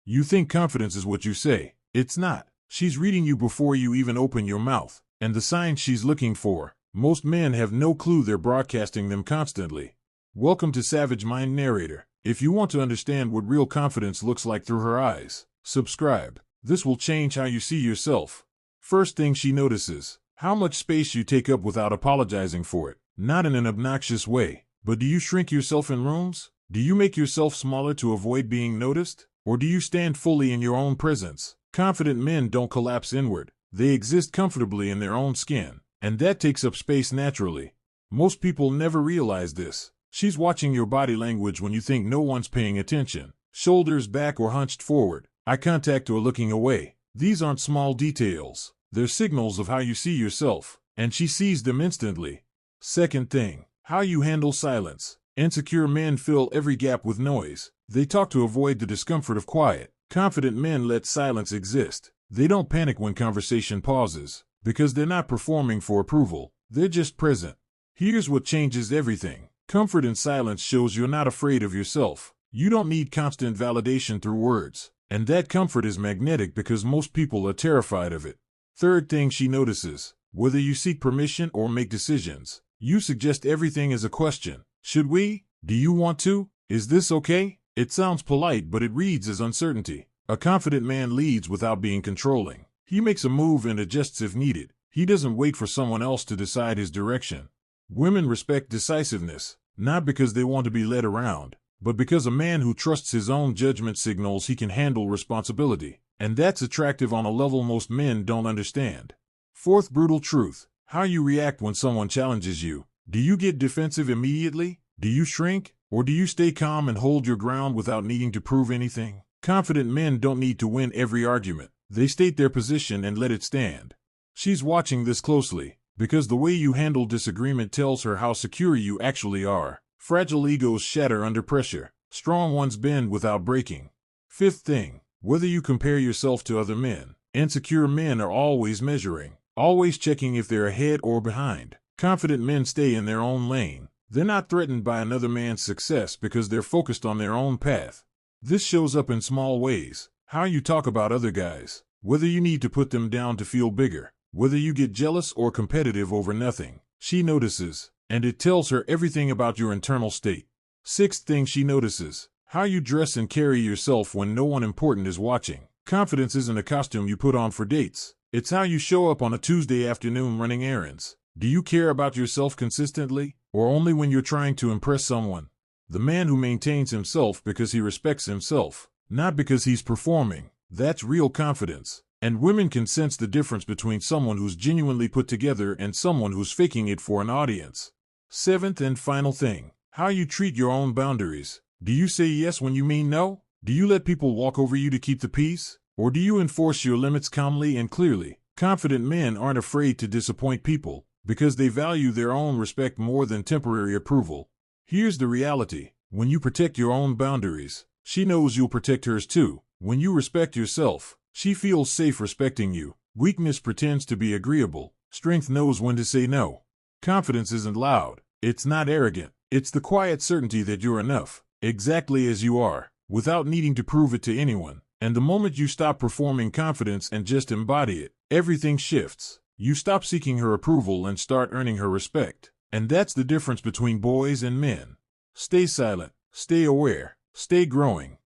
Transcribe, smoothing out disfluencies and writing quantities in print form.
You think confidence is what you say. It's not. She's reading you before you even open your mouth, and the signs she's looking for, most men have no clue they're broadcasting them constantly. Welcome to Savage Mind Narrator. If you want to understand what real confidence looks like through her eyes, subscribe. This will change how you see yourself. First thing she notices, how much space you take up without apologizing for it. Not in an obnoxious way, but do you shrink yourself in rooms? Do you make yourself smaller to avoid being noticed? Or do you stand fully in your own presence? Confident men don't collapse inward. They exist comfortably in their own skin, and that takes up space naturally. Most people never realize this. She's watching your body language when you think no one's paying attention. Shoulders back or hunched forward, eye contact or looking away. These aren't small details. They're signals of how you see yourself, and she sees them instantly. Second thing, how you handle silence. Insecure men fill every gap with noise. They talk to avoid the discomfort of quiet. Confident men let silence exist. They don't panic when conversation pauses, because they're not performing for approval. They're just present. Here's what changes everything. Comfort in silence shows you're not afraid of yourself. You don't need constant validation through words, and that comfort is magnetic because most people are terrified of it. Third thing she notices, whether you seek permission or make decisions, you suggest everything as a question. Should we? Do you want to? Is this okay? It sounds polite, but it reads as uncertainty. A confident man leads without being controlling. He makes a move and adjusts if needed. He doesn't wait for someone else to decide his direction. Women respect decisiveness, not because they want to be led around, but because a man who trusts his own judgment signals he can handle responsibility. And that's attractive on a level most men don't understand. Fourth brutal truth, how you react when someone challenges you. Do you get defensive immediately? Do you shrink? Or do you stay calm and hold your ground without needing to prove anything? Confident men don't need to win every argument. They state their position and let it stand. She's watching this closely, because the way you handle disagreement tells her how secure you actually are. Fragile egos shatter under pressure. Strong ones bend without breaking. Fifth thing, whether you compare yourself to other men. Insecure men are always measuring, always checking if they're ahead or behind. Confident men stay in their own lane. They're not threatened by another man's success because they're focused on their own path. This shows up in small ways. How you talk about other guys, whether you need to put them down to feel bigger, whether you get jealous or competitive over nothing. She notices, and it tells her everything about your internal state. Sixth thing she notices, how you dress and carry yourself when no one important is watching. Confidence isn't a costume you put on for dates. It's how you show up on a Tuesday afternoon running errands. Do you care about yourself consistently, or only when you're trying to impress someone? The man who maintains himself because he respects himself, not because he's performing, that's real confidence. And women can sense the difference between someone who's genuinely put together and someone who's faking it for an audience. Seventh and final thing, how you treat your own boundaries. Do you say yes when you mean no? Do you let people walk over you to keep the peace? Or do you enforce your limits calmly and clearly? Confident men aren't afraid to disappoint people, because they value their own respect more than temporary approval. Here's the reality. When you protect your own boundaries, she knows you'll protect hers too. When you respect yourself, she feels safe respecting you. Weakness pretends to be agreeable. Strength knows when to say no. Confidence isn't loud. It's not arrogant. It's the quiet certainty that you're enough, exactly as you are, without needing to prove it to anyone. And the moment you stop performing confidence and just embody it, everything shifts. You stop seeking her approval and start earning her respect. And that's the difference between boys and men. Stay silent, stay aware, stay growing.